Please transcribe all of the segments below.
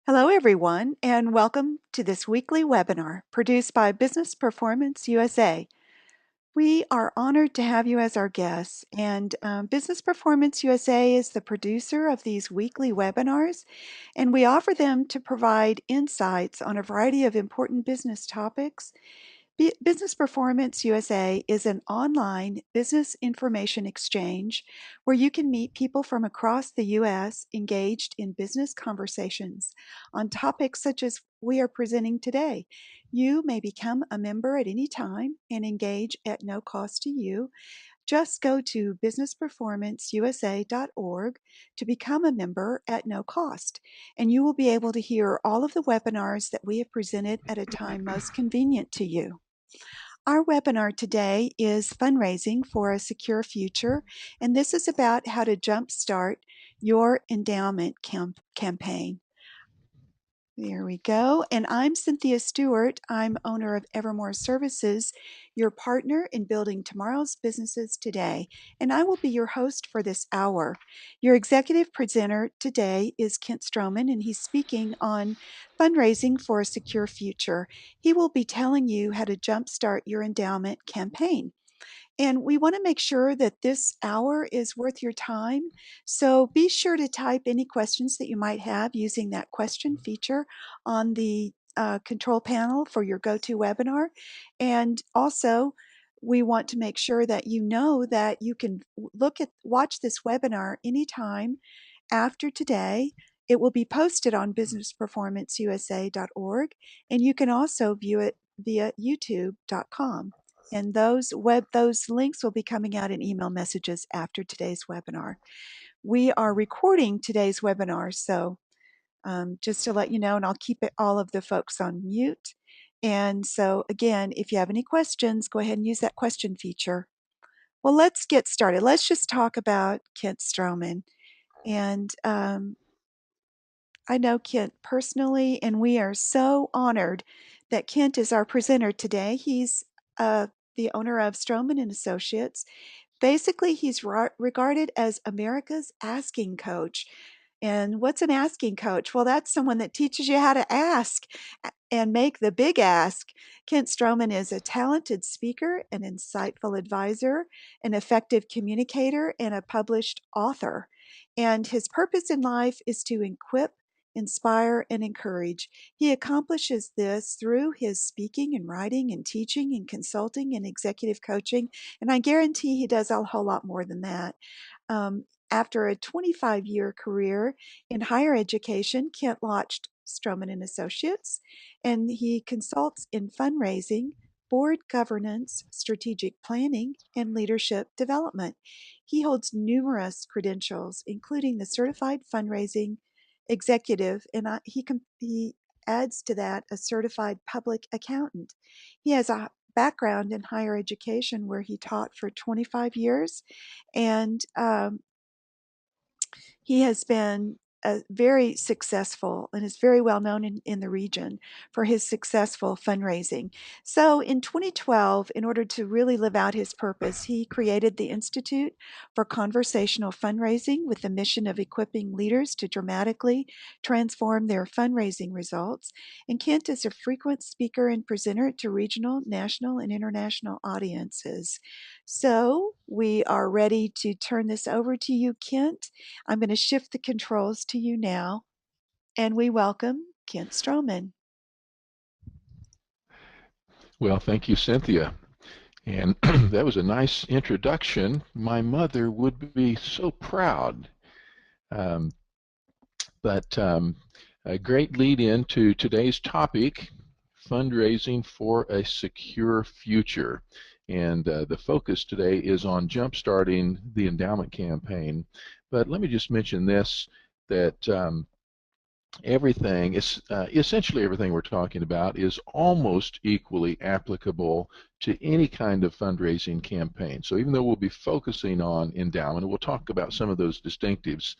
Hello, everyone, and welcome to this weekly webinar produced by Business Performance USA. We are honored to have you as our guests, and Business Performance USA is the producer of these weekly webinars, and we offer them to provide insights on a variety of important business topics. Business Performance USA is an online business information exchange where you can meet people from across the U.S. engaged in business conversations on topics such as we are presenting today. You may become a member at any time and engage at no cost to you. Just go to businessperformanceusa.org to become a member at no cost, and you will be able to hear all of the webinars that we have presented at a time most convenient to you. Our webinar today is Fundraising for a Secure Future, and this is about how to jumpstart your endowment campaign. There we go. And I'm Cynthia Stewart. I'm owner of Evermore Services, your partner in building tomorrow's businesses today. And I will be your host for this hour. Your executive presenter today is Kent Stroman, and he's speaking on fundraising for a secure future. He will be telling you how to jumpstart your endowment campaign. And we want to make sure that this hour is worth your time. So be sure to type any questions that you might have using that question feature on the control panel for your GoToWebinar. And also, we want to make sure that you know that you can watch this webinar anytime after today. It will be posted on businessperformanceusa.org, and you can also view it via youtube.com. And those links will be coming out in email messages after today's webinar. We are recording today's webinar, so just to let you know, and I'll keep all of the folks on mute. And so again, if you have any questions, go ahead and use that question feature. Well, let's get started. Let's just talk about Kent Stroman. And I know Kent personally, and we are so honored that Kent is our presenter today. He's the owner of Stroman and Associates. Basically, he's regarded as America's asking coach. And what's an asking coach? Well, that's someone that teaches you how to ask and make the big ask. Kent Stroman is a talented speaker, an insightful advisor, an effective communicator, and a published author. And his purpose in life is to equip, inspire, and encourage. He accomplishes this through his speaking and writing and teaching and consulting and executive coaching. And I guarantee he does a whole lot more than that. After a 25-year career in higher education, Kent launched Stroman and Associates, and he consults in fundraising, board governance, strategic planning, and leadership development. He holds numerous credentials, including the Certified Fundraising Executive, and he adds to that a certified public accountant. He has a background in higher education where he taught for 25 years, and he has been very successful and is very well known in the region for his successful fundraising. So in 2012, in order to really live out his purpose, he created the Institute for Conversational Fundraising with the mission of equipping leaders to dramatically transform their fundraising results. And Kent is a frequent speaker and presenter to regional, national, and international audiences. So we are ready to turn this over to you, Kent. I'm going to shift the controls to you now, and we welcome Kent Stroman. Well, thank you, Cynthia. And that was a nice introduction. My mother would be so proud. A great lead in to today's topic, fundraising for a secure future. And the focus today is on jumpstarting the endowment campaign. But let me just mention this, that essentially everything we're talking about is almost equally applicable to any kind of fundraising campaign. So even though we'll be focusing on endowment, and we'll talk about some of those distinctives,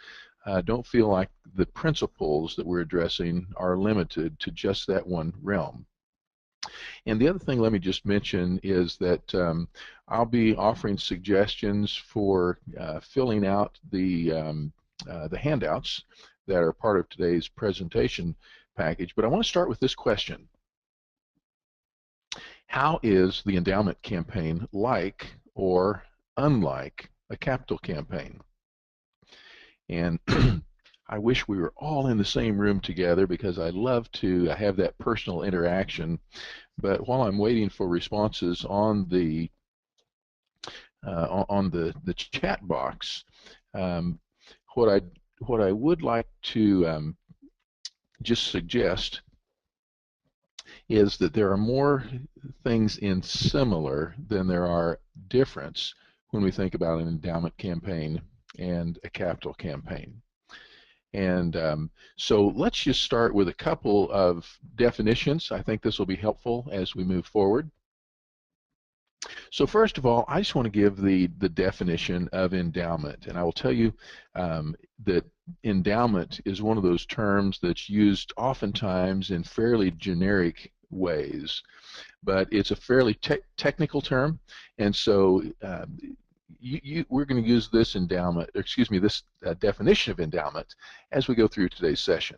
don't feel like the principles that we're addressing are limited to just that one realm. And the other thing, let me just mention, is that I'll be offering suggestions for filling out the handouts that are part of today's presentation package, but I want to start with this question. How is the endowment campaign like or unlike a capital campaign? And I wish we were all in the same room together because I love to have that personal interaction. But while I'm waiting for responses on the chat box, um, what I would like to just suggest is that there are more things in similar than there are difference when we think about an endowment campaign and a capital campaign. And so let's just start with a couple of definitions. I think this will be helpful as we move forward. So first of all, I just want to give the definition of endowment, and I will tell you that endowment is one of those terms that's used oftentimes in fairly generic ways, but it's a fairly technical term, and so we're going to use this endowment, excuse me, this definition of endowment as we go through today's session.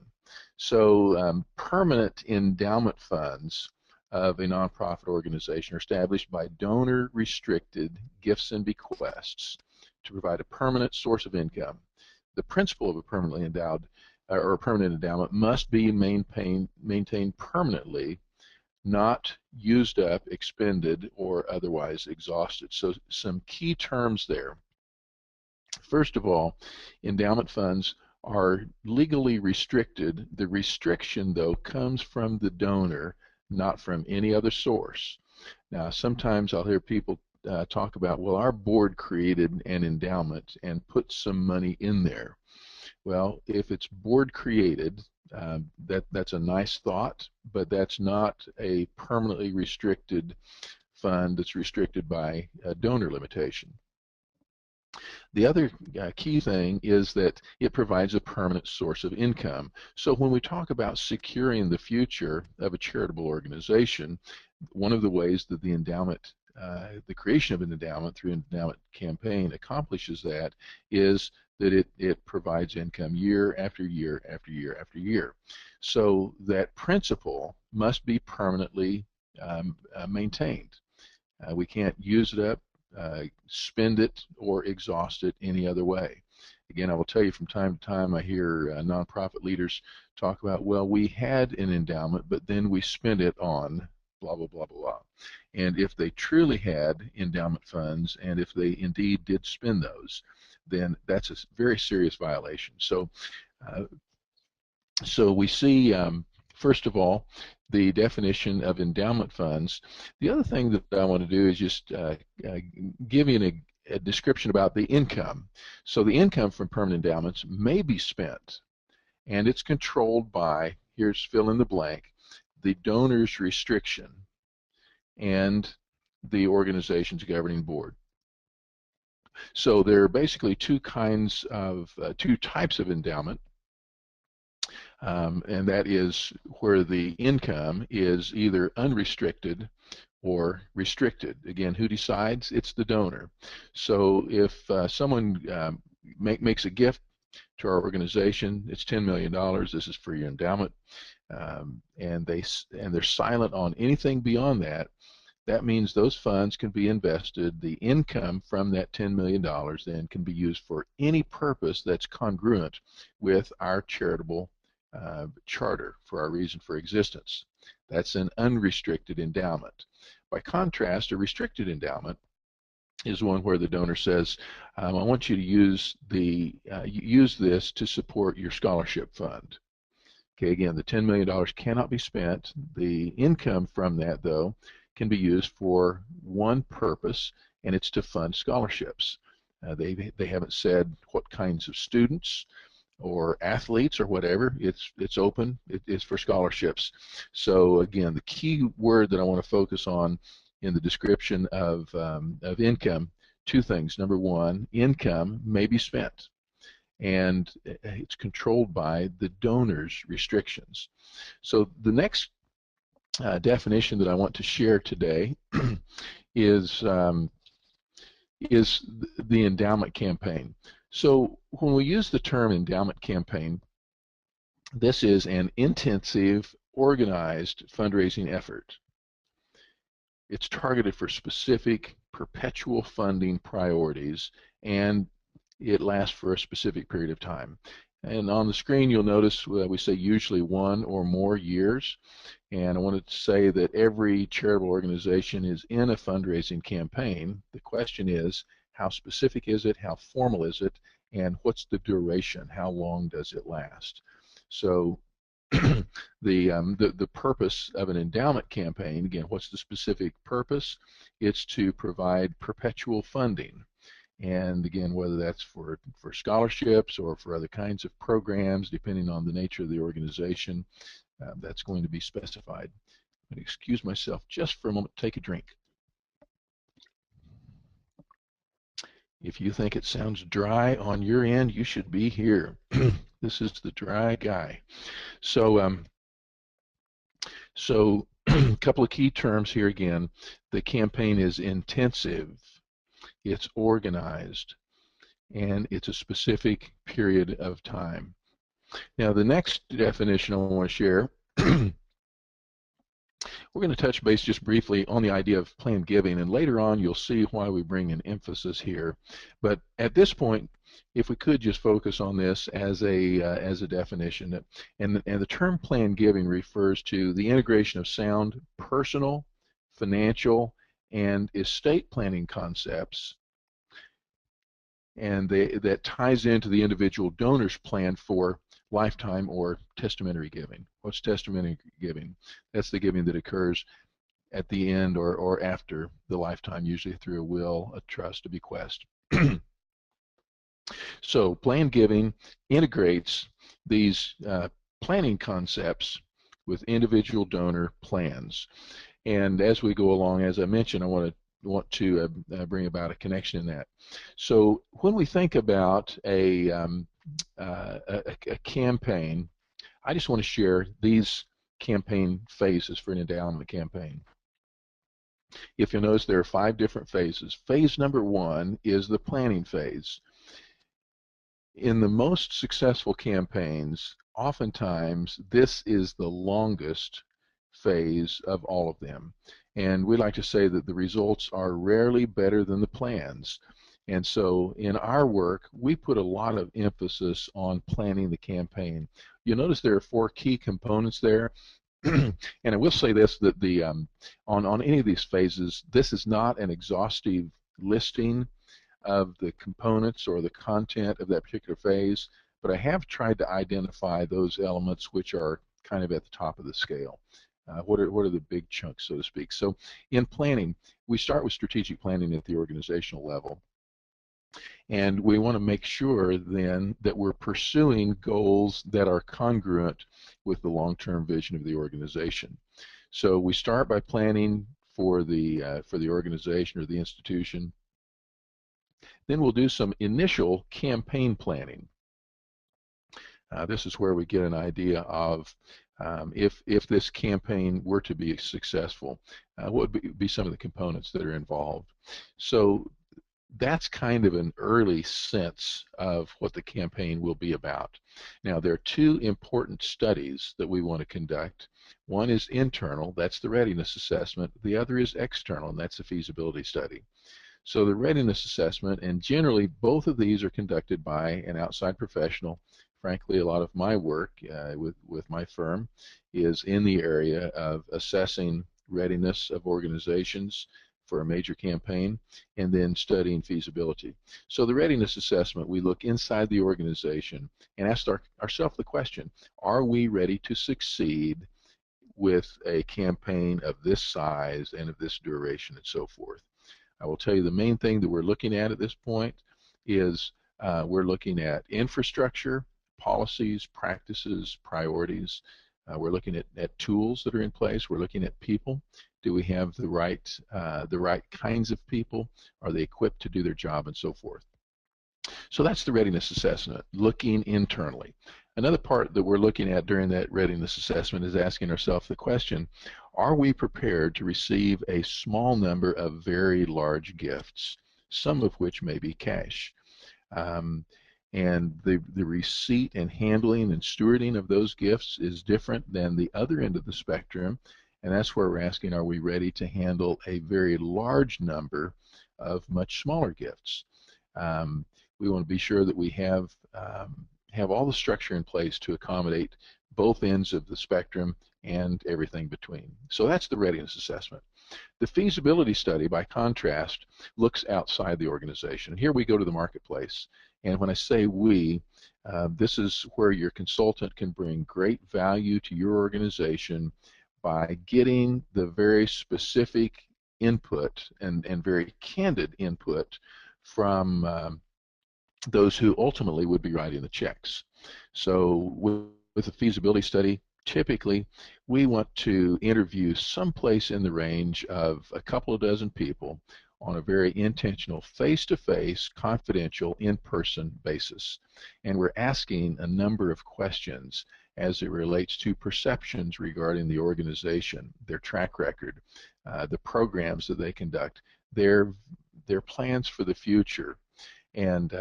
So permanent endowment funds of a nonprofit organization are established by donor-restricted gifts and bequests to provide a permanent source of income. The principle of a permanently endowed or a permanent endowment must be maintained permanently, not used up, expended, or otherwise exhausted. So some key terms there. First of all, endowment funds are legally restricted. The restriction, though, comes from the donor, not from any other source. Now, sometimes I'll hear people talk about, well, our board created an endowment and put some money in there. Well, if it's board created, that's a nice thought, but that's not a permanently restricted fund that's restricted by a donor limitation. The other key thing is that it provides a permanent source of income. So when we talk about securing the future of a charitable organization, one of the ways that the endowment, the creation of an endowment through an endowment campaign accomplishes that is that it provides income year after year after year after year. So that principle must be permanently maintained. We can't use it up, spend it, or exhaust it any other way. Again, I will tell you from time to time I hear nonprofit leaders talk about, well, we had an endowment, but then we spent it on blah, blah, blah, blah, blah. And if they truly had endowment funds, and if they indeed did spend those, then that's a very serious violation. So, so we see, first of all, the definition of endowment funds. The other thing that I want to do is just give you a description about the income. So the income from permanent endowments may be spent, and it's controlled by, here's fill in the blank, the donor's restriction and the organization's governing board. So there are basically two types of endowment. And that is where the income is either unrestricted or restricted. Again, who decides? It's the donor. So if someone makes a gift to our organization, it's $10 million, this is for your endowment, and they're silent on anything beyond that, that means those funds can be invested. The income from that $10 million then can be used for any purpose that's congruent with our charitable charter, for our reason for existence. That's an unrestricted endowment. By contrast, a restricted endowment is one where the donor says, I want you to use this to support your scholarship fund. Okay, again, the $10 million cannot be spent. The income from that, though, can be used for one purpose, and it's to fund scholarships. They haven't said what kinds of students or athletes or whatever. It's open. It's for scholarships. So again, the key word that I want to focus on in the description of income, two things. Number one, income may be spent, and it's controlled by the donor's restrictions. So the next definition that I want to share today is the endowment campaign. So when we use the term endowment campaign, This is an intensive, organized fundraising effort. It's targeted for specific perpetual funding priorities, and it lasts for a specific period of time. And on the screen, you'll notice we say usually 1 or more years. And I wanted to say that every charitable organization is in a fundraising campaign. The question is, how specific is it? How formal is it? And what's the duration? How long does it last? So the purpose of an endowment campaign, again, what's the specific purpose? It's to provide perpetual funding. And again, whether that's for scholarships or for other kinds of programs, depending on the nature of the organization, that's going to be specified. I'm going to excuse myself just for a moment, take a drink. If you think it sounds dry on your end, you should be here. This is the dry guy. So a couple of key terms here again. The campaign is intensive, it's organized, and it's a specific period of time. Now, the next definition I want to share, we're going to touch base just briefly on the idea of planned giving, and later on you'll see why we bring an emphasis here. But at this point, if we could just focus on this as a definition, and the term planned giving refers to the integration of sound personal, financial, and estate planning concepts, and that ties into the individual donor's plan for lifetime or testamentary giving. What's testamentary giving? That's the giving that occurs at the end or after the lifetime, usually through a will, a trust, a bequest. So planned giving integrates these planning concepts with individual donor plans. And as we go along, as I mentioned, I want to bring about a connection in that. So when we think about a campaign, I just want to share these campaign phases for an endowment campaign. If you'll notice, there are 5 different phases. Phase number 1 is the planning phase. In the most successful campaigns, oftentimes this is the longest phase of all of them. And we like to say that the results are rarely better than the plans. And so in our work, we put a lot of emphasis on planning the campaign. You'll notice there are 4 key components there. And I will say this, that on any of these phases, this is not an exhaustive listing of the components or the content of that particular phase, but I have tried to identify those elements which are kind of at the top of the scale. What are the big chunks, so to speak? So in planning, we start with strategic planning at the organizational level. And we want to make sure then that we're pursuing goals that are congruent with the long-term vision of the organization. So we start by planning for the organization or the institution. Then we'll do some initial campaign planning. This is where we get an idea of if this campaign were to be successful, what would be some of the components that are involved. So that's kind of an early sense of what the campaign will be about. Now, there are 2 important studies that we want to conduct. One is internal, that's the Readiness Assessment. The other is external, and that's the Feasibility Study. So the Readiness Assessment, and generally both of these are conducted by an outside professional. Frankly, a lot of my work with my firm is in the area of assessing readiness of organizations for a major campaign, and then studying feasibility. So the Readiness Assessment, we look inside the organization and ask ourselves the question, are we ready to succeed with a campaign of this size and of this duration and so forth? I will tell you the main thing that we're looking at this point is we're looking at infrastructure, policies, practices, priorities. We're looking at tools that are in place. We're looking at people. Do we have the right kinds of people? Are they equipped to do their job, and so forth? So that's the Readiness Assessment, looking internally. Another part that we're looking at during that Readiness Assessment is asking ourselves the question, are we prepared to receive a small number of very large gifts, some of which may be cash? And the receipt and handling and stewarding of those gifts is different than the other end of the spectrum. And that's where we're asking, are we ready to handle a very large number of much smaller gifts? Um, we want to be sure that we have all the structure in place to accommodate both ends of the spectrum and everything between. So that's the readiness assessment. The feasibility study, by contrast, looks outside the organization. Here we go to the marketplace. And when I say we, this is where your consultant can bring great value to your organization by getting the very specific input and very candid input from those who ultimately would be writing the checks. So with a feasibility study, typically we want to interview someplace in the range of a couple of dozen people on a very intentional, face-to-face, confidential, in-person basis. And we're asking a number of questions as it relates to perceptions regarding the organization, their track record, the programs that they conduct, their plans for the future. And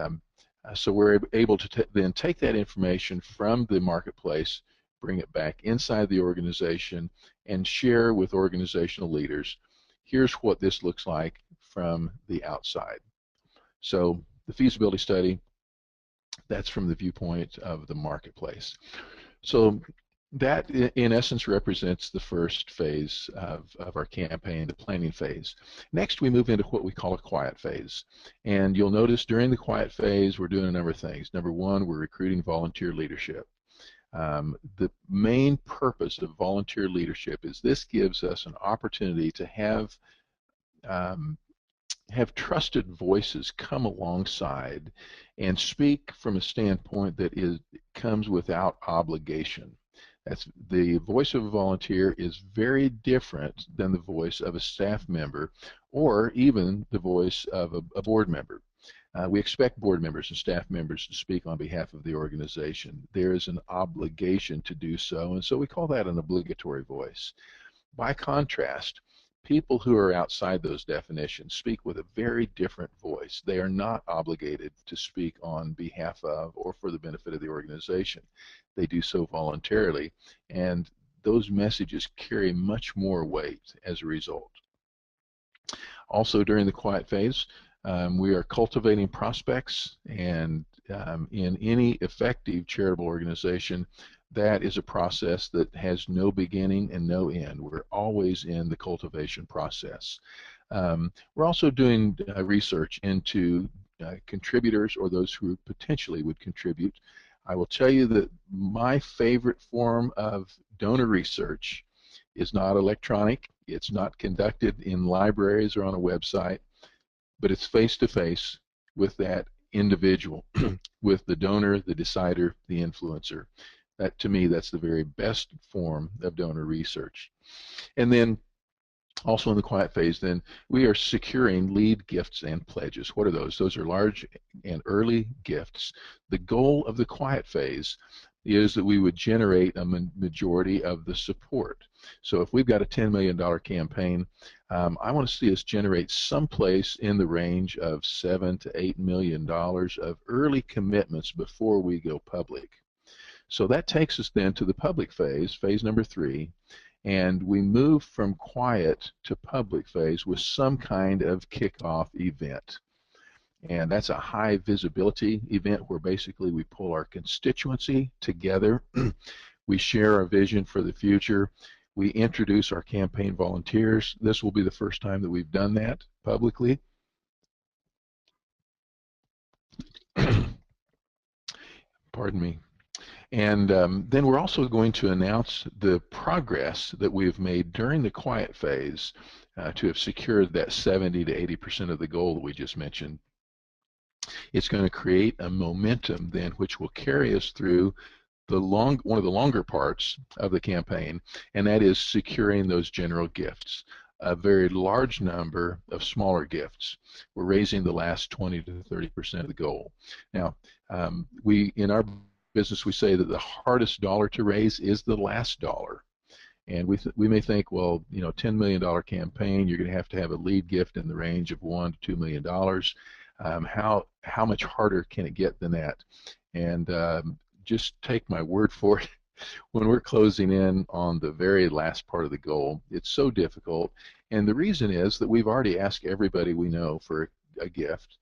so we're able to then take that information from the marketplace, bring it back inside the organization, and share with organizational leaders, here's what this looks like from the outside. So the feasibility study, that's from the viewpoint of the marketplace. So that, in essence, represents the first phase of our campaign, the planning phase. Next, we move into what we call a quiet phase. And you'll notice during the quiet phase, we're doing a number of things. Number one, we're recruiting volunteer leadership. The main purpose of volunteer leadership is this gives us an opportunity to um, have trusted voices come alongside and speak from a standpoint that comes without obligation. That's the voice of a volunteer is very different than the voice of a staff member or even the voice of a board member. We expect board members and staff members to speak on behalf of the organization. There is an obligation to do so, and so we call that an obligatory voice. By contrast, people who are outside those definitions speak with a very different voice. They are not obligated to speak on behalf of or for the benefit of the organization. They do so voluntarily, and those messages carry much more weight as a result. Also, during the quiet phase, we are cultivating prospects, and in any effective charitable organization, that is a process that has no beginning and no end. We're always in the cultivation process. We're also doing research into contributors or those who potentially would contribute. I will tell you that my favorite form of donor research is not electronic. It's not conducted in libraries or on a website, but it's face-to-face with that individual, with the donor, the decider, the influencer. That, to me, that's the very best form of donor research. And then also in the quiet phase, then, we are securing lead gifts and pledges. What are those? Those are large and early gifts. The goal of the quiet phase is that we would generate a majority of the support. So if we've got a $10 million campaign, I want to see us generate someplace in the range of $7 to $8 million of early commitments before we go public. So that takes us then to the public phase, phase number 3, and we move from quiet to public phase with some kind of kickoff event. And that's a high visibility event where basically we pull our constituency together. We share our vision for the future. We introduce our campaign volunteers. This will be the first time that we've done that publicly. Pardon me. And then we're also going to announce the progress that we've made during the quiet phase to have secured that 70 to 80% of the goal that we just mentioned. It's going to create a momentum then which will carry us through one of the longer parts of the campaign, and that is securing those general gifts. A very large number of smaller gifts. We're raising the last 20 to 30% of the goal. Now, in our business, we say that the hardest dollar to raise is the last dollar. And we may think, well, $10 million campaign, you're going to have a lead gift in the range of $1 to $2 million. How much harder can it get than that? And just take my word for it. When we're closing in on the very last part of the goal, it's so difficult. And the reason is that we've already asked everybody we know for a gift,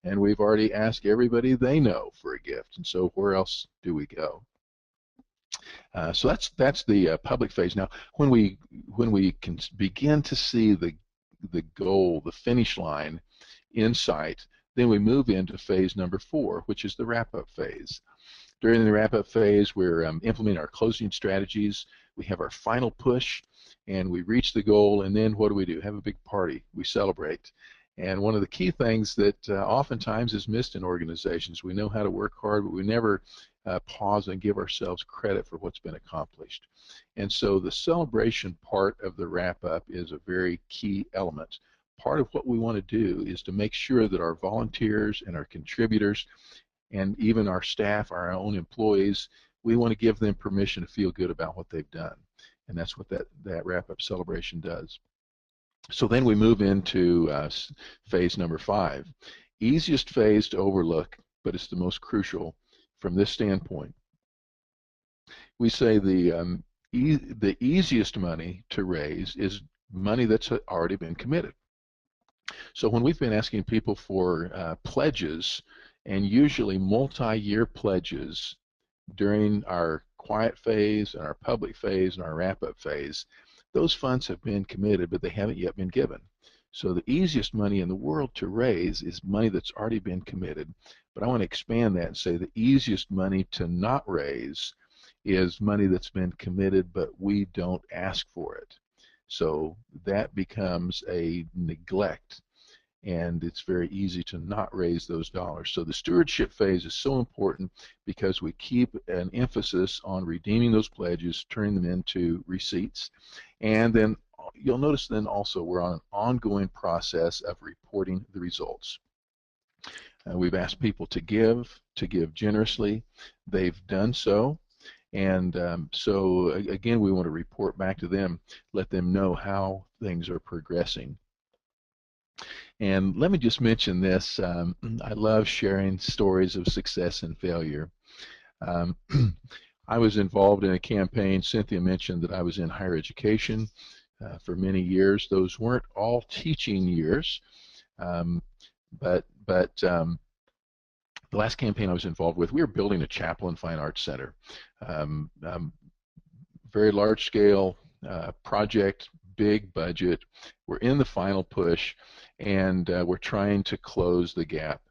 and we've already asked everybody they know for a gift. And so where else do we go? So that's the public phase. Now, when we can begin to see the goal, the finish line in sight, then we move into phase number 4, which is the wrap-up phase. During the wrap-up phase, we're implementing our closing strategies. We have our final push, and we reach the goal. And then what do? Have a big party. We celebrate. And one of the key things that oftentimes is missed in organizations, we know how to work hard, but we never pause and give ourselves credit for what's been accomplished. And so the celebration part of the wrap-up is a very key element. Part of what we want to do is to make sure that our volunteers and our contributors and even our staff, our own employees, we want to give them permission to feel good about what they've done. And that's what that wrap-up celebration does. So then we move into phase number 5. Easiest phase to overlook, but it's the most crucial from this standpoint. We say the easiest money to raise is money that's already been committed. So when we've been asking people for pledges, and usually multi-year pledges during our quiet phase and our public phase and our wrap-up phase, those funds have been committed, but they haven't yet been given. So the easiest money in the world to raise is money that's already been committed. But I want to expand that and say the easiest money to not raise is money that's been committed, but we don't ask for it. So that becomes a neglect, and it's very easy to not raise those dollars. So the stewardship phase is so important because we keep an emphasis on redeeming those pledges, turning them into receipts, and then you'll notice then also we're on an ongoing process of reporting the results. We've asked people to give generously. They've done so. And so again, we want to report back to them, let them know how things are progressing. And let me just mention this. I love sharing stories of success and failure. Um, I was involved in a campaign. Cynthia mentioned that I was in higher education for many years. Those weren't all teaching years, um, but the last campaign I was involved with, we were building a chapel and fine arts center. Um, um, Very large scale project, big budget. We're in the final push, and we're trying to close the gap.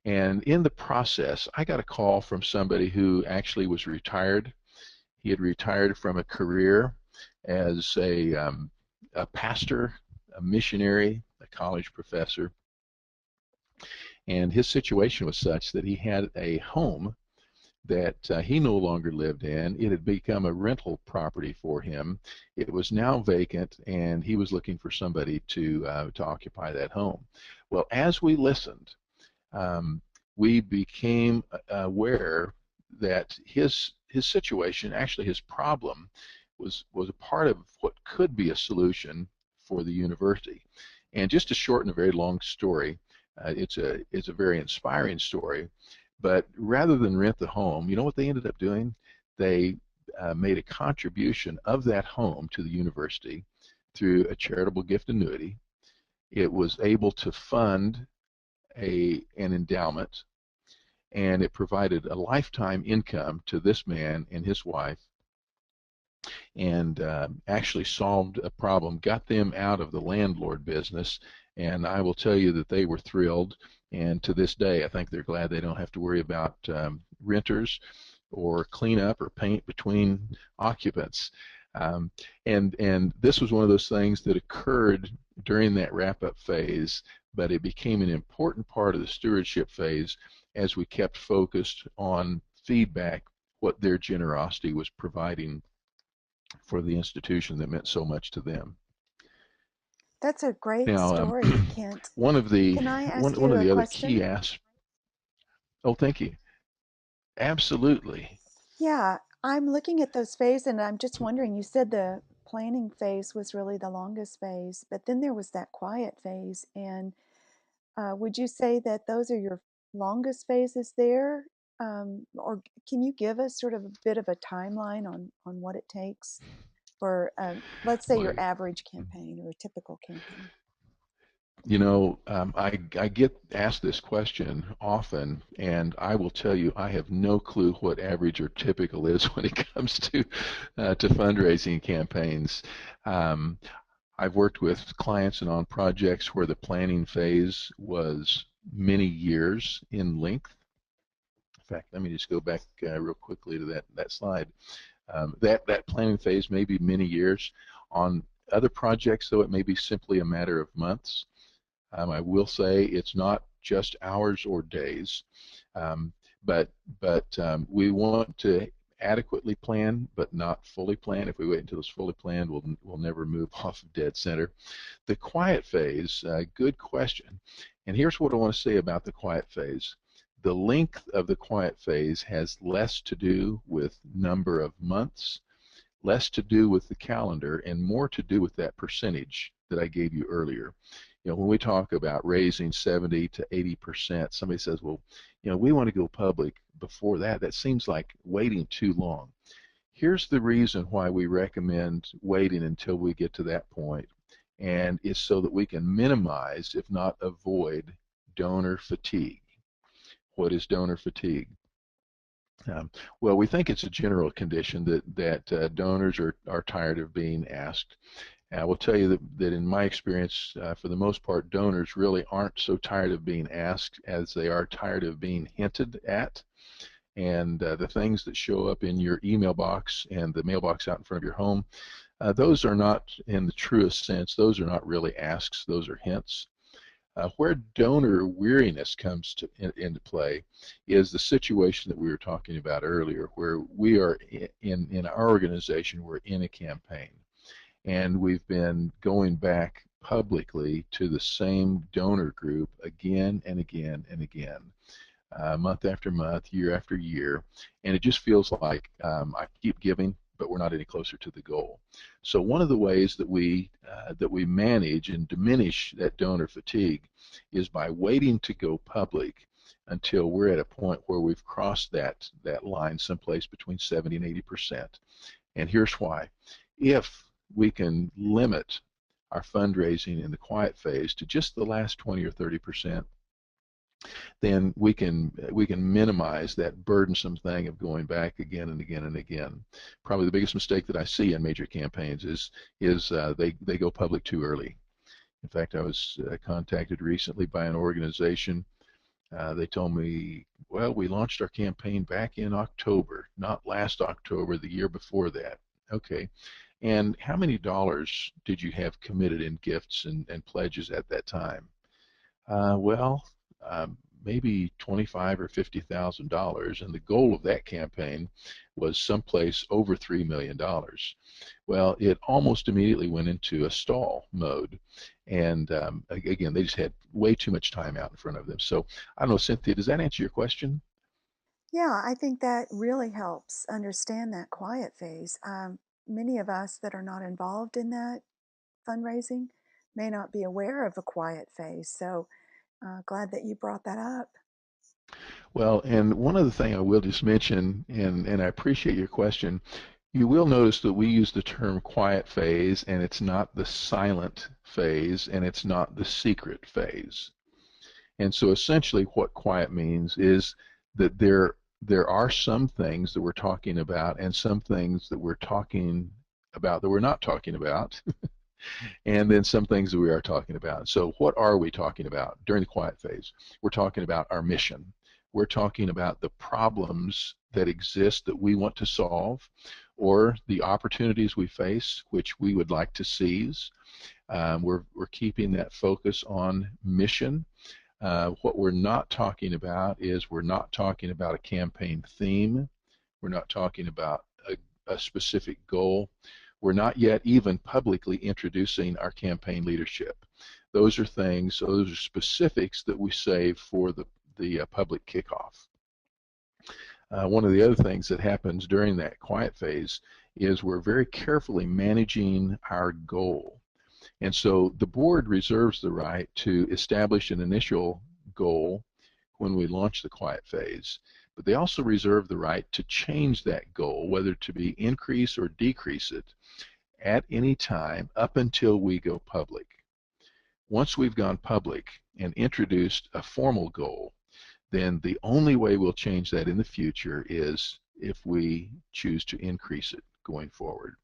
And in the process, I got a call from somebody who actually was retired. He had retired from a career as a pastor, a missionary, a college professor. And his situation was such that he had a home that he no longer lived in. It had become a rental property for him. It was now vacant, and he was looking for somebody to occupy that home. Well, as we listened, um, we became aware that his situation, actually his problem, was a part of what could be a solution for the university. And just to shorten a very long story, it's a very inspiring story. But rather than rent the home, you know what they ended up doing? They made a contribution of that home to the university through a charitable gift annuity. It was able to fund an endowment, and it provided a lifetime income to this man and his wife, and actually solved a problem, got them out of the landlord business. And I will tell you that they were thrilled. And to this day, I think they're glad they don't have to worry about renters or cleanup or paint between occupants. Um, and this was one of those things that occurred during that wrap-up phase, but it became an important part of the stewardship phase as we kept focused on feedback, what their generosity was providing for the institution that meant so much to them. That's a great Now, story, Kent. one of the Can I one ask one you of a the other key question? aspects. Oh, thank you. Absolutely. Yeah, I'm looking at those phases and I'm just wondering, you said the planning phase was really the longest phase, but then there was that quiet phase. And Would you say that those are your longest phases there? Or can you give us sort of a bit of a timeline on what it takes for, let's say, your Well, average campaign or a typical campaign? I get asked this question often, and I will tell you I have no clue what average or typical is when it comes to fundraising campaigns. Um, I've worked with clients and on projects where the planning phase was many years in length. In fact, let me just go back real quickly to that slide. That planning phase may be many years. On other projects, though, it may be simply a matter of months. I will say it's not just hours or days, um, but we want to adequately plan, but not fully plan. If we wait until it's fully planned, we'll never move off of dead center. The quiet phase, good question. And here's what I want to say about the quiet phase. The length of the quiet phase has less to do with number of months, less to do with the calendar, and more to do with that percentage that I gave you earlier. When we talk about raising 70 to 80%, somebody says, well, we want to go public before that. That seems like waiting too long. Here's the reason why we recommend waiting until we get to that point, and it's so that we can minimize, if not avoid, donor fatigue. What is donor fatigue? Well, we think it's a general condition that donors are tired of being asked. I will tell you that in my experience, for the most part, donors really aren't so tired of being asked as they are tired of being hinted at. And the things that show up in your email box and the mailbox out in front of your home, those are not, in the truest sense, those are not really asks, those are hints. Where donor weariness comes into play is the situation that we were talking about earlier, where we are in our organization, we're in a campaign, and we've been going back publicly to the same donor group again and again and again, month after month, year after year, and it just feels like I keep giving, but we're not any closer to the goal. So one of the ways that we manage and diminish that donor fatigue is by waiting to go public until we're at a point where we've crossed that line someplace between 70 and 80%. And here's why. If we can limit our fundraising in the quiet phase to just the last 20 or 30%, then we can minimize that burdensome thing of going back again and again and again. Probably the biggest mistake that I see in major campaigns is they go public too early. In fact, I was contacted recently by an organization. They told me, well, we launched our campaign back in October, not last October, the year before that. Okay. And how many dollars did you have committed in gifts and pledges at that time? Well, maybe 25 or $50,000, and the goal of that campaign was someplace over $3 million. Well, it almost immediately went into a stall mode, and again, they just had way too much time out in front of them. So I don't know, Cynthia, does that answer your question? Yeah, I think that really helps understand that quiet phase. Many of us that are not involved in that fundraising may not be aware of a quiet phase. So glad that you brought that up. Well, and one other thing I will just mention, and I appreciate your question, you will notice that we use the term quiet phase, and it's not the silent phase, and it's not the secret phase. And so essentially what quiet means is that there are some things that we're talking about and some things that we're talking about that we're not talking about, and then some things that we are talking about. So what are we talking about during the quiet phase? We're talking about our mission. We're talking about the problems that exist that we want to solve, or the opportunities we face which we would like to seize. We're keeping that focus on mission. What we're not talking about is we're not talking about a campaign theme. We're not talking about a specific goal. We're not yet even publicly introducing our campaign leadership. Those are things, those are specifics that we save for the public kickoff. One of the other things that happens during that quiet phase is we're very carefully managing our goal. And so the board reserves the right to establish an initial goal when we launch the quiet phase, but they also reserve the right to change that goal, whether to be increase or decrease it, at any time up until we go public. Once we've gone public and introduced a formal goal, then the only way we'll change that in the future is if we choose to increase it going forward.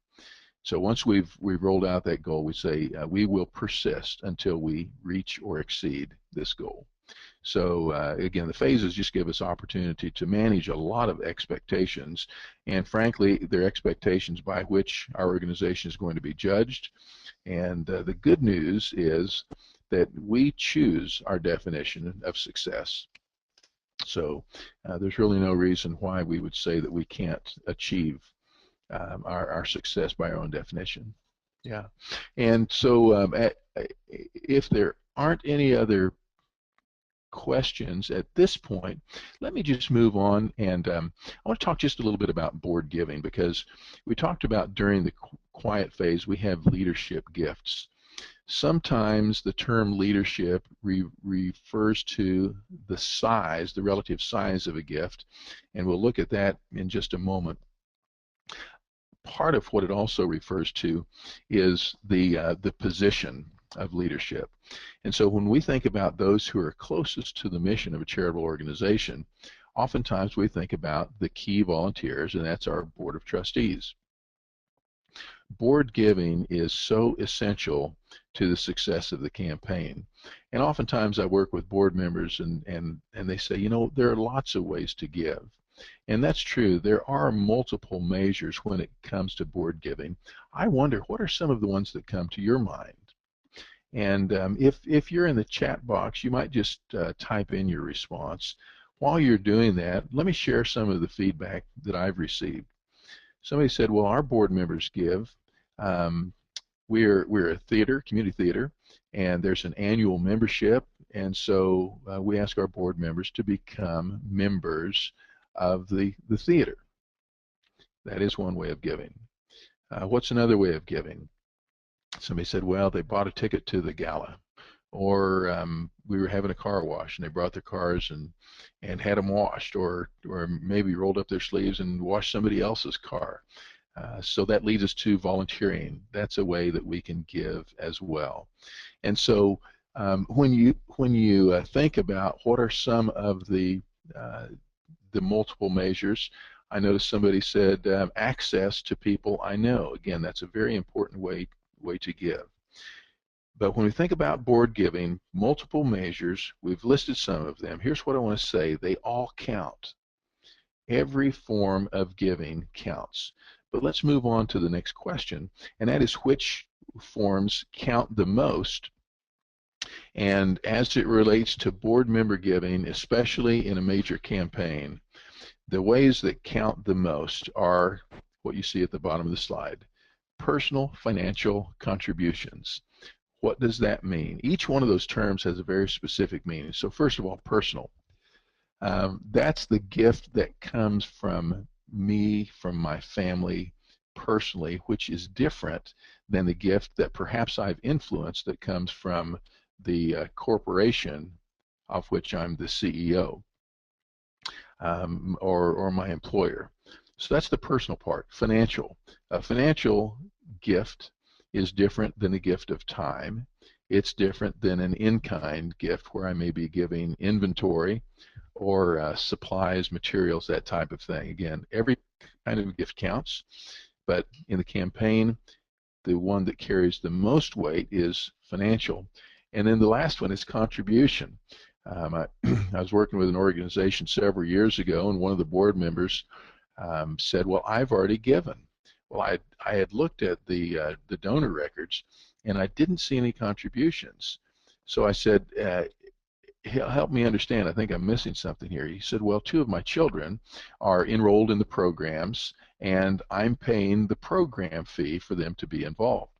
So once we've rolled out that goal, we say we will persist until we reach or exceed this goal. So again, the phases just give us opportunity to manage a lot of expectations, and frankly, they're expectations by which our organization is going to be judged. And the good news is that we choose our definition of success. So there's really no reason why we would say that we can't achieve our success by our own definition. Yeah. And so if there aren't any other questions at this point, let me just move on, and I want to talk just a little bit about board giving, because we talked about during the quiet phase we have leadership gifts. Sometimes the term leadership refers to the size, the relative size of a gift, and we'll look at that in just a moment. Part of what it also refers to is the position of leadership. And so when we think about those who are closest to the mission of a charitable organization, oftentimes we think about the key volunteers, and that's our board of trustees. Board giving is so essential to the success of the campaign. And oftentimes I work with board members and they say, you know, there are lots of ways to give. And that's true. There are multiple measures when it comes to board giving. I wonder, what are some of the ones that come to your mind? And if you're in the chat box, you might just type in your response. While you're doing that, let me share some of the feedback that I've received. Somebody said, well, our board members give. We're a theater, community theater, and there's an annual membership, and so we ask our board members to become members of the theater. That is one way of giving. What's another way of giving? Somebody said, well, they bought a ticket to the gala, or we were having a car wash and they brought their cars and had them washed, or maybe rolled up their sleeves and washed somebody else's car. So that leads us to volunteering. That's a way that we can give as well. And so when you think about what are some of the multiple measures, I noticed somebody said access to people I know. Again, that's a very important way to give. But when we think about board giving, multiple measures, we've listed some of them. Here's what I want to say: they all count. Every form of giving counts. But let's move on to the next question, and that is, which forms count the most? And as it relates to board member giving, especially in a major campaign, the ways that count the most are what you see at the bottom of the slide: personal financial contributions. What does that mean? Each one of those terms has a very specific meaning. So first of all, personal. That's the gift that comes from me, from my family, personally, which is different than the gift that perhaps I've influenced that comes from the corporation of which I'm the CEO, or my employer. So that's the personal part. Financial. A financial gift is different than a gift of time. It's different than an in-kind gift where I may be giving inventory or supplies, materials, that type of thing. Again, every kind of gift counts, but in the campaign, the one that carries the most weight is financial. And then the last one is contribution. I was working with an organization several years ago, and one of the board members said, well, I've already given. Well, I had looked at the donor records, and I didn't see any contributions. So I said, help me understand, I think I'm missing something here. He said, well, 2 of my children are enrolled in the programs, and I'm paying the program fee for them to be involved.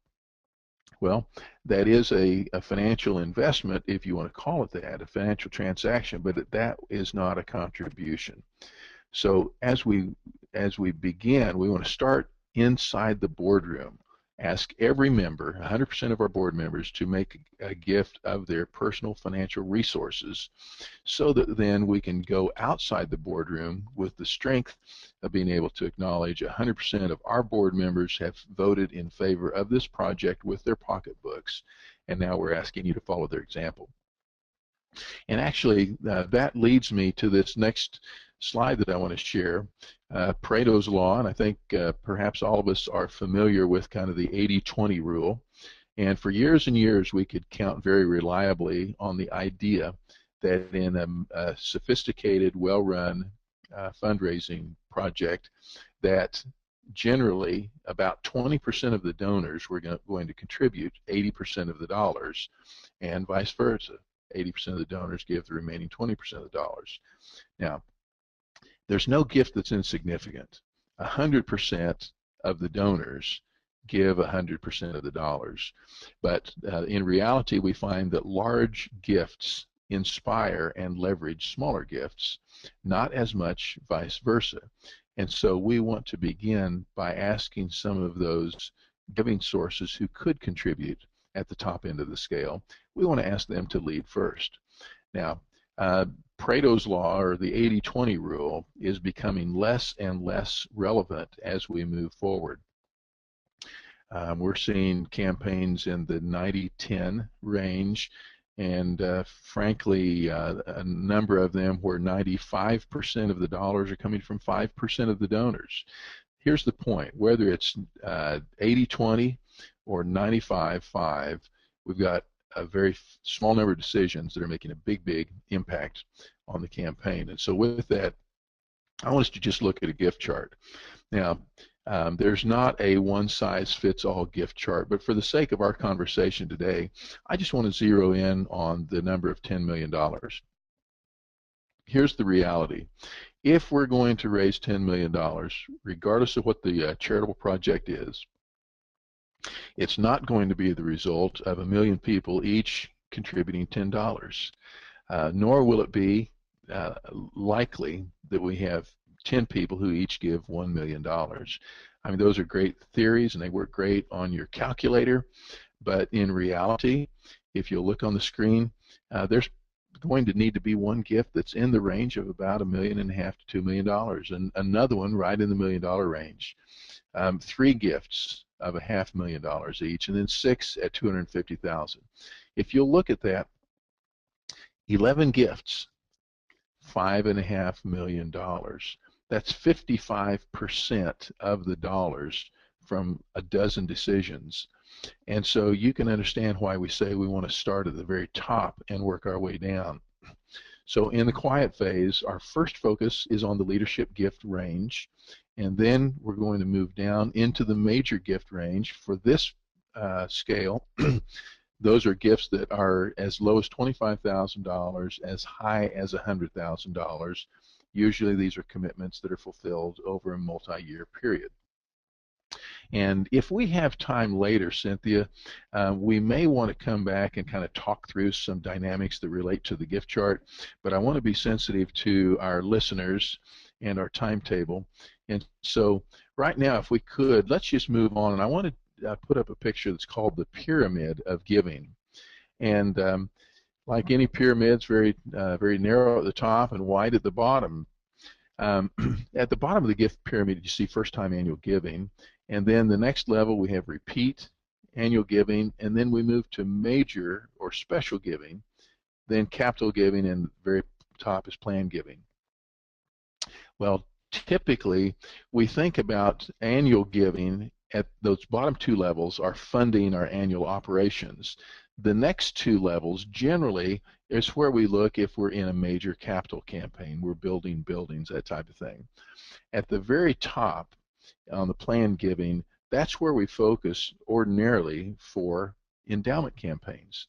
Well, that is a financial investment, if you want to call it that, a financial transaction, but that is not a contribution. So as we begin, we want to start inside the boardroom. ask every member, 100% of our board members, to make a gift of their personal financial resources so that then we can go outside the boardroom with the strength of being able to acknowledge 100% of our board members have voted in favor of this project with their pocketbooks, and now we're asking you to follow their example. And actually, that leads me to this next slide that I want to share, Pareto's Law, and I think perhaps all of us are familiar with kind of the 80-20 rule. And for years and years, we could count very reliably on the idea that in a sophisticated, well-run fundraising project, that generally about 20% of the donors were going to contribute 80% of the dollars, and vice versa. 80% of the donors give the remaining 20% of the dollars. Now, there's no gift that's insignificant. 100% of the donors give 100% of the dollars. But in reality, we find that large gifts inspire and leverage smaller gifts, not as much vice versa. And so we want to begin by asking some of those giving sources who could contribute at the top end of the scale, we want to ask them to lead first. Now, Pareto's Law, or the 80-20 rule, is becoming less and less relevant as we move forward. We're seeing campaigns in the 90-10 range, and frankly, a number of them where 95% of the dollars are coming from 5% of the donors. Here's the point: whether it's 80-20 or 95-5, we've got a very small number of decisions that are making a big impact on the campaign. And so with that, I want us to just look at a gift chart. Now, there's not a one-size-fits-all gift chart, but for the sake of our conversation today, I just want to zero in on the number of $10 million. Here's the reality. If we're going to raise $10 million, regardless of what the charitable project is, it's not going to be the result of 1 million people each contributing $10, nor will it be likely that we have 10 people who each give $1 million. I mean, those are great theories and they work great on your calculator, but in reality, if you look on the screen, there's going to need to be one gift that's in the range of about $1.5 million to $2 million, and another one right in the $1 million range. 3 gifts of $500,000 each, and then 6 at $250,000. If you'll look at that, 11 gifts, $5.5 million. That's 55% of the dollars from a dozen decisions. And so you can understand why we say we want to start at the very top and work our way down. So in the quiet phase, our first focus is on the leadership gift range, and then we're going to move down into the major gift range. For this scale, those are gifts that are as low as $25,000, as high as $100,000. Usually these are commitments that are fulfilled over a multi-year period. And if we have time later, Cynthia, we may want to come back and kind of talk through some dynamics that relate to the gift chart, but I want to be sensitive to our listeners and our timetable. And so right now, if we could, let's just move on. And I want to put up a picture that's called the pyramid of giving. And like any pyramid, it's very narrow at the top and wide at the bottom. At the bottom of the gift pyramid, you see first-time annual giving. And then the next level, we have repeat annual giving, and then we move to major or special giving, then capital giving, and the very top is planned giving. Well, typically, we think about annual giving at those bottom 2 levels are funding our annual operations. The next 2 levels generally is where we look if we're in a major capital campaign, we're building buildings, that type of thing. At the very top, on the planned giving, that's where we focus ordinarily for endowment campaigns.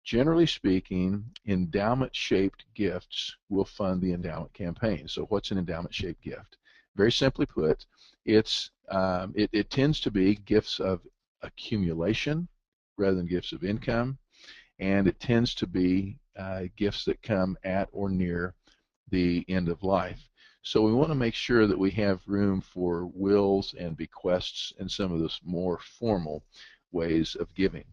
Generally speaking, endowment-shaped gifts will fund the endowment campaign. So what's an endowment-shaped gift? Very simply put, it tends to be gifts of accumulation rather than gifts of income, and it tends to be gifts that come at or near the end of life. So we want to make sure that we have room for wills and bequests and some of those more formal ways of giving.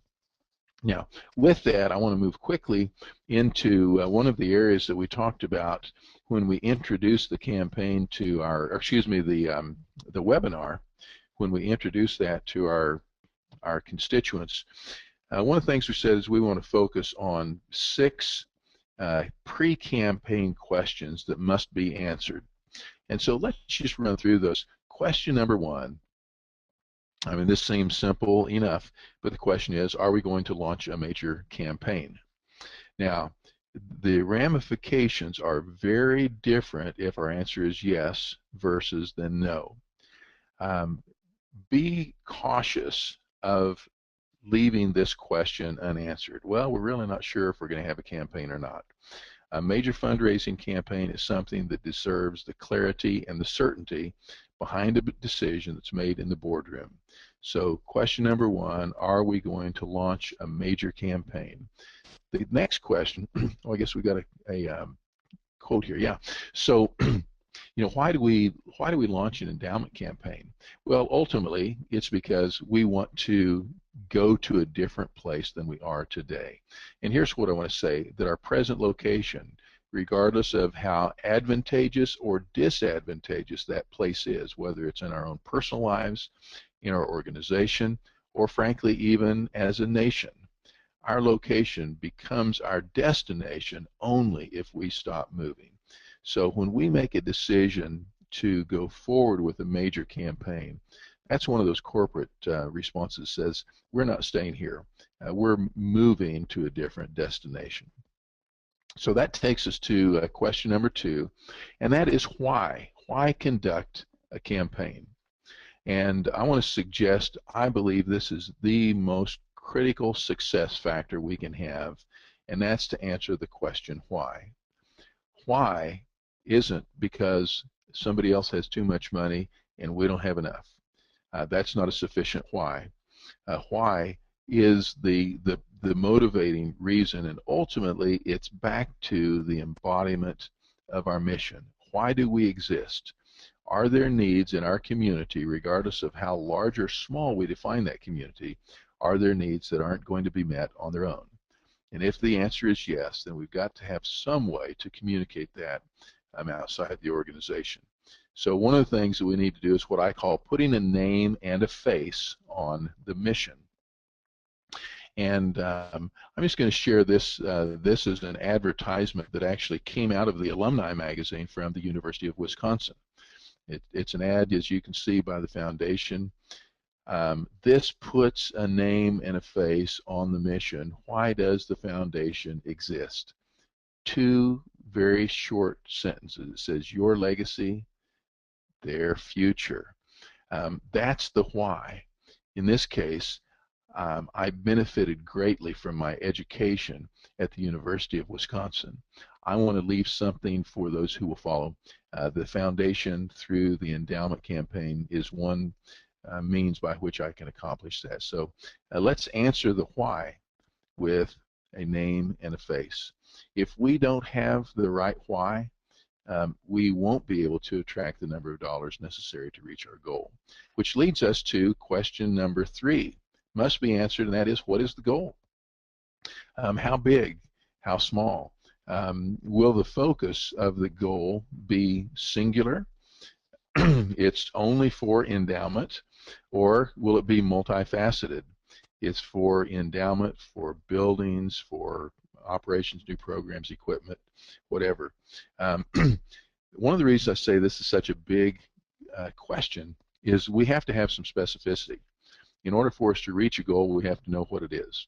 Now, with that, I want to move quickly into one of the areas that we talked about when we introduced the campaign to our, or excuse me, the webinar, when we introduced that to our constituents. One of the things we said is we want to focus on 6 pre-campaign questions that must be answered. And so let's just run through those. Question number 1. I mean, this seems simple enough, but the question is, are we going to launch a major campaign? Now, the ramifications are very different if our answer is yes versus then no. Be cautious of leaving this question unanswered. Well, we're really not sure if we're going to have a campaign or not. A major fundraising campaign is something that deserves the clarity and the certainty behind a decision that's made in the boardroom. So question number 1, are we going to launch a major campaign? The next question, oh, I guess we got a quote here, yeah. So, why do we launch an endowment campaign? Well, ultimately, it's because we want to go to a different place than we are today. And here's what I want to say, that our present location, regardless of how advantageous or disadvantageous that place is, whether it's in our own personal lives, in our organization, or frankly, even as a nation, our location becomes our destination only if we stop moving. So when we make a decision to go forward with a major campaign, that's one of those corporate responses that says, we're not staying here. We're moving to a different destination. So that takes us to question number 2, and that is why. Why conduct a campaign? And I want to suggest, I believe this is the most critical success factor we can have, and that's to answer the question why. Why isn't because somebody else has too much money and we don't have enough. That's not a sufficient why. Why is the motivating reason, and ultimately it's back to the embodiment of our mission. Why do we exist? Are there needs in our community, regardless of how large or small we define that community, are there needs that aren't going to be met on their own? And if the answer is yes, then we've got to have some way to communicate that outside the organization. So one of the things that we need to do is what I call putting a name and a face on the mission. And I'm just going to share this. This is an advertisement that actually came out of the alumni magazine from the University of Wisconsin. It's an ad, as you can see, by the foundation. This puts a name and a face on the mission. Why does the foundation exist? 2 very short sentences. It says, your legacy, their future. That's the why. In this case, I benefited greatly from my education at the University of Wisconsin. I want to leave something for those who will follow. The foundation through the endowment campaign is one means by which I can accomplish that. So let's answer the why with a name and a face. If we don't have the right why, we won't be able to attract the number of dollars necessary to reach our goal. Which leads us to question number 3. Must be answered, and that is, what is the goal? How big? How small? Will the focus of the goal be singular? It's only for endowment, or will it be multifaceted? It's for endowment, for buildings, for operations, new programs, equipment, whatever. One of the reasons I say this is such a big question is we have to have some specificity. In order for us to reach a goal, we have to know what it is.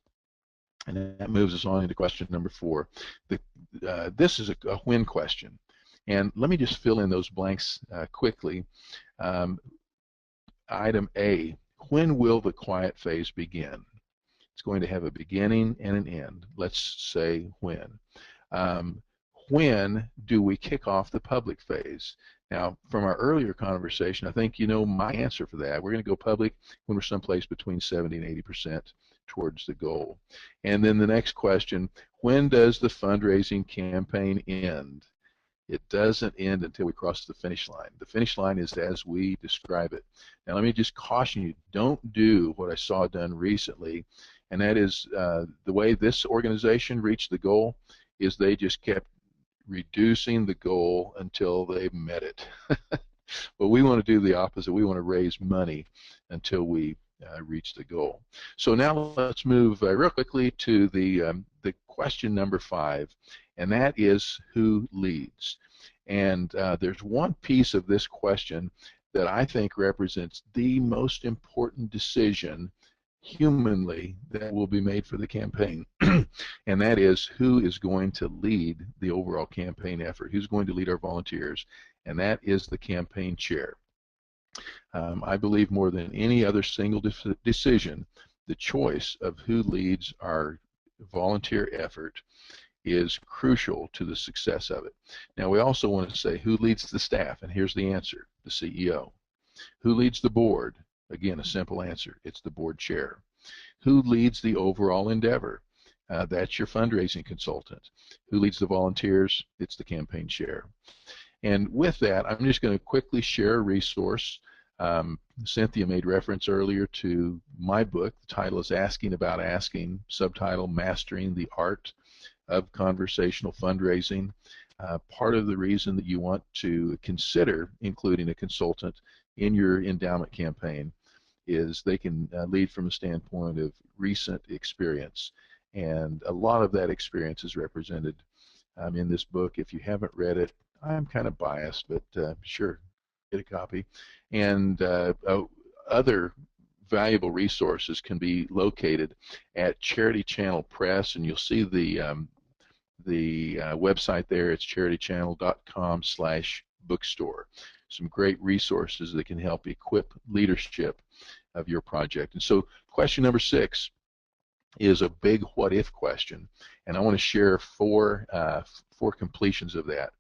And that moves us on into question number 4. This is a when question. And let me just fill in those blanks quickly. Item A, when will the quiet phase begin? It's going to have a beginning and an end. Let's say when. When do we kick off the public phase? Now, from our earlier conversation, I think you know my answer for that. We're going to go public when we're someplace between 70 and 80% towards the goal. And then the next question, when does the fundraising campaign end? It doesn't end until we cross the finish line. The finish line is as we describe it. Now, let me just caution you, don't do what I saw done recently, and that is the way this organization reached the goal is they just kept reducing the goal until they met it. But we want to do the opposite. We want to raise money until we reach the goal. So now let's move real quickly to the question number 5, and that is who leads. And there's one piece of this question that I think represents the most important decision humanly that will be made for the campaign, and that is who is going to lead the overall campaign effort, who's going to lead our volunteers, and that is the campaign chair. I believe more than any other single decision, the choice of who leads our volunteer effort is crucial to the success of it. Now, we also want to say who leads the staff, and here's the answer: the CEO. Who leads the board? Again, a simple answer: it's the board chair. Who leads the overall endeavor? That's your fundraising consultant. Who leads the volunteers? It's the campaign chair. And with that, I'm just going to quickly share a resource. Cynthia made reference earlier to my book. The title is Asking About Asking, subtitle Mastering the Art of Conversational Fundraising. Part of the reason that you want to consider including a consultant in your endowment campaign is they can lead from a standpoint of recent experience, and a lot of that experience is represented in this book. If you haven't read it, I'm kind of biased, but sure, get a copy. And other valuable resources can be located at Charity Channel Press, and you'll see the website there. It's charitychannel.com/bookstore. Some great resources that can help equip leadership of your project. And so question number 6 is a big what if question, and I want to share four completions of that.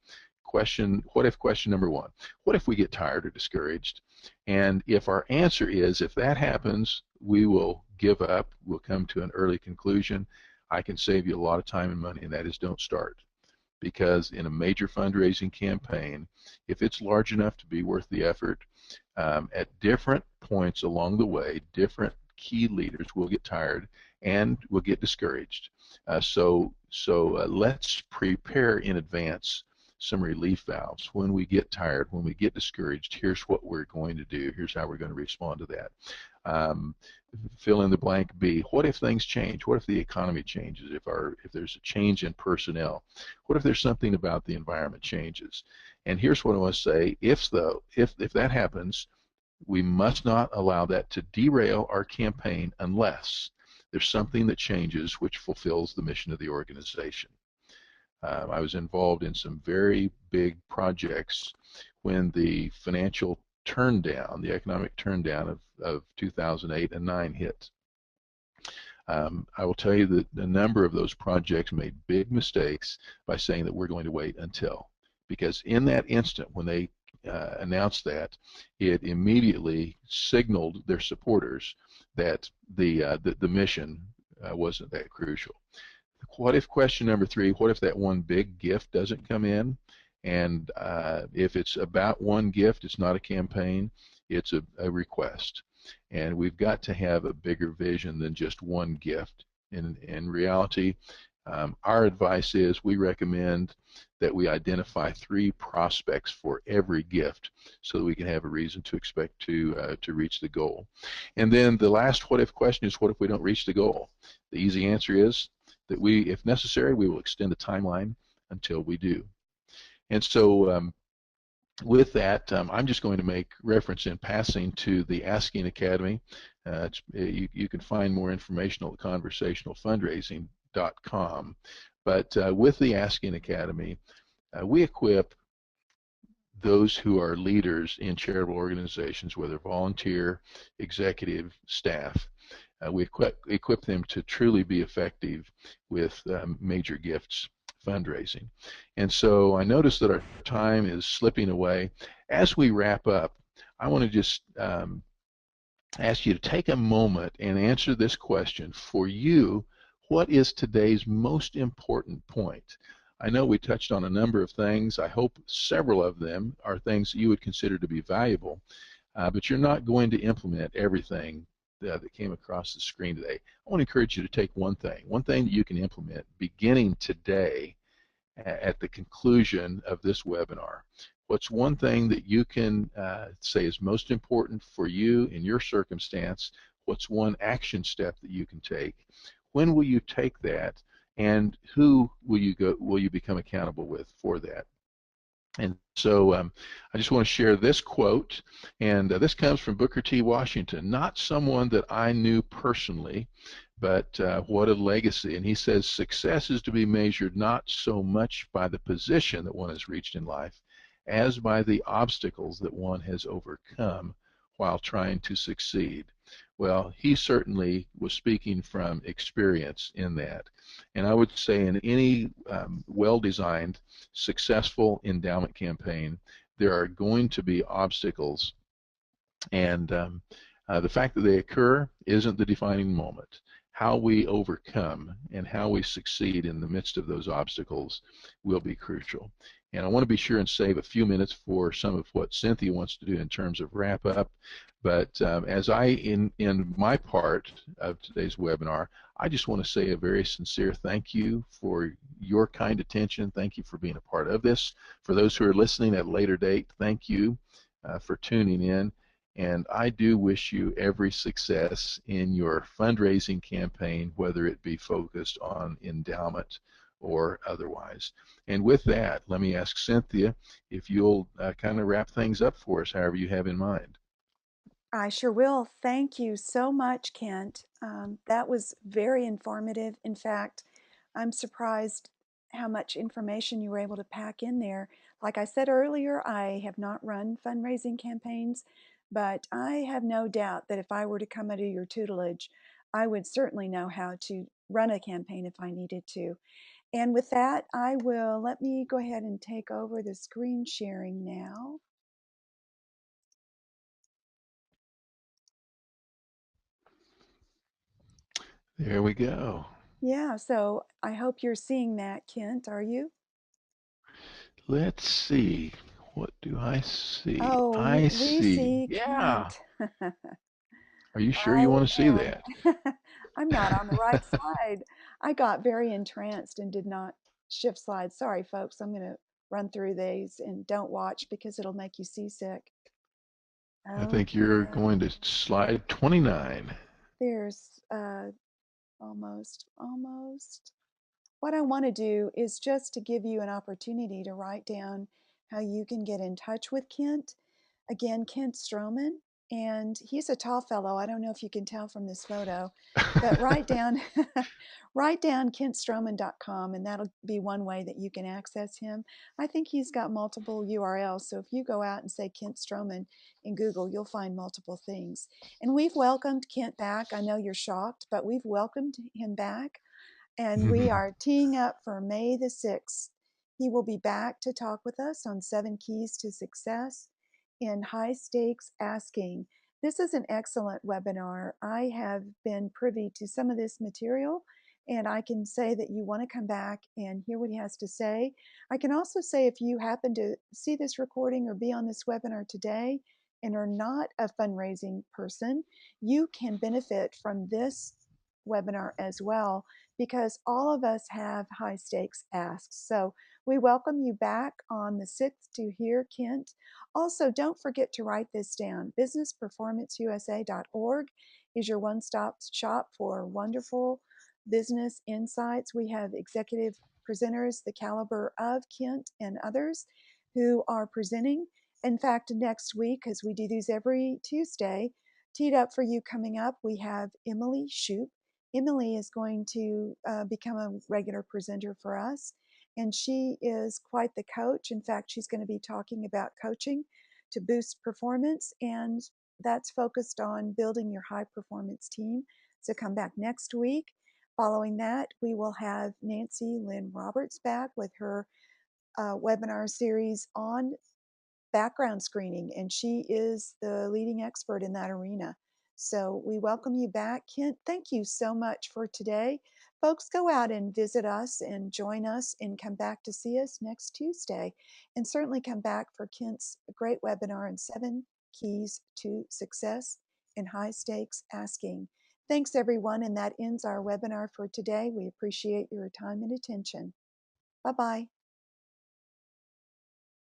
What if question number 1: what if we get tired or discouraged? And if our answer is, if that happens, we will give up, we'll come to an early conclusion, I can save you a lot of time and money, and that is don't start. Because in a major fundraising campaign, if it's large enough to be worth the effort, at different points along the way, different key leaders will get tired and will get discouraged. So let's prepare in advance some relief valves. When we get tired, when we get discouraged, here's what we're going to do. Here's how we're going to respond to that. Fill in the blank B. What if things change? What if the economy changes? If there's a change in personnel? What if there's something about the environment changes? And here's what I want to say: if that happens, we must not allow that to derail our campaign unless there's something that changes which fulfills the mission of the organization. I was involved in some very big projects when the financial turndown, the economic turndown of 2008 and 9 hit. I will tell you that a number of those projects made big mistakes by saying that we're going to wait until, because in that instant when they announced that, it immediately signaled their supporters that the mission wasn't that crucial. What if question number 3: what if that one big gift doesn't come in? And if it's about one gift, it's not a campaign, it's a request. And we've got to have a bigger vision than just one gift. In reality, our advice is we recommend that we identify 3 prospects for every gift so that we can have a reason to expect to reach the goal. And then the last what if question is, what if we don't reach the goal? The easy answer is that if necessary, we will extend the timeline until we do. And so with that, I'm just going to make reference in passing to the Asking Academy. You can find more information on conversationalfundraising.com. But with the Asking Academy, we equip those who are leaders in charitable organizations, whether volunteer, executive, staff. We equip them to truly be effective with major gifts fundraising. And so I notice that our time is slipping away. As we wrap up, I want to just ask you to take a moment and answer this question. For you, what is today's most important point? I know we touched on a number of things. I hope several of them are things that you would consider to be valuable, but you're not going to implement everything that came across the screen today. I want to encourage you to take one thing that you can implement beginning today at the conclusion of this webinar. What's one thing that you can say is most important for you in your circumstance? What's one action step that you can take? When will you take that? And who will you become accountable with for that? And so I just want to share this quote, and this comes from Booker T. Washington, not someone that I knew personally, but what a legacy. And he says, success is to be measured not so much by the position that one has reached in life as by the obstacles that one has overcome while trying to succeed. Well, he certainly was speaking from experience in that. And I would say in any well-designed, successful endowment campaign, there are going to be obstacles, and the fact that they occur isn't the defining moment. How we overcome and how we succeed in the midst of those obstacles will be crucial. And I want to be sure and save a few minutes for some of what Cynthia wants to do in terms of wrap up. But as in my part of today's webinar, I just want to say a very sincere thank you for your kind attention. Thank you for being a part of this. For those who are listening at a later date, thank you for tuning in. And I do wish you every success in your fundraising campaign, whether it be focused on endowment or otherwise. And with that, let me ask Cynthia if you'll kind of wrap things up for us, however you have in mind. I sure will. Thank you so much, Kent. That was very informative. In fact, I'm surprised how much information you were able to pack in there. Like I said earlier, I have not run fundraising campaigns, but I have no doubt that if I were to come under your tutelage, I would certainly know how to run a campaign if I needed to. And with that, let me go ahead and take over the screen sharing now. There we go. Yeah, so I hope you're seeing that, Kent. Are you? Let's see. What do I see? Oh, I we see. see Yeah. Kent. Are you sure you I want to see am. that? I'm not on the right side. I got very entranced and did not shift slides. Sorry, folks. I'm going to run through these and don't watch because it'll make you seasick. I think you're Okay. going to slide 29. There's almost. What I want to do is just to give you an opportunity to write down how you can get in touch with Kent. Again, Kent Stroman, and he's a tall fellow. I don't know if you can tell from this photo, but write down write down kentstroman.com, and that'll be one way that you can access him. I think he's got multiple URLs, so if you go out and say Kent Stroman in Google, you'll find multiple things. And we've welcomed Kent back. I know you're shocked, but we've welcomed him back, and we are teeing up for May the 6th. He will be back to talk with us on 7 keys to success in high stakes asking. This is an excellent webinar. I have been privy to some of this material, and I can say that you want to come back and hear what he has to say. I can also say if you happen to see this recording or be on this webinar today and are not a fundraising person, you can benefit from this webinar as well, because all of us have high stakes asks. So we welcome you back on the 6th to hear Kent. Also, don't forget to write this down. Businessperformanceusa.org is your one-stop shop for wonderful business insights. We have executive presenters the caliber of Kent and others who are presenting. In fact, next week, as we do these every Tuesday, teed up for you coming up, we have Emily Shoup. Emily is going to become a regular presenter for us, and she is quite the coach. In fact, she's going to be talking about coaching to boost performance, and that's focused on building your high performance team. So come back next week. Following that, we will have Nancy Lynn Roberts back with her webinar series on background screening, and she is the leading expert in that arena. So we welcome you back. Kent, thank you so much for today. folks, go out and visit us and join us and come back to see us next Tuesday. And certainly come back for Kent's great webinar on 7 keys to success in high stakes asking. Thanks, everyone. And that ends our webinar for today. We appreciate your time and attention. Bye bye.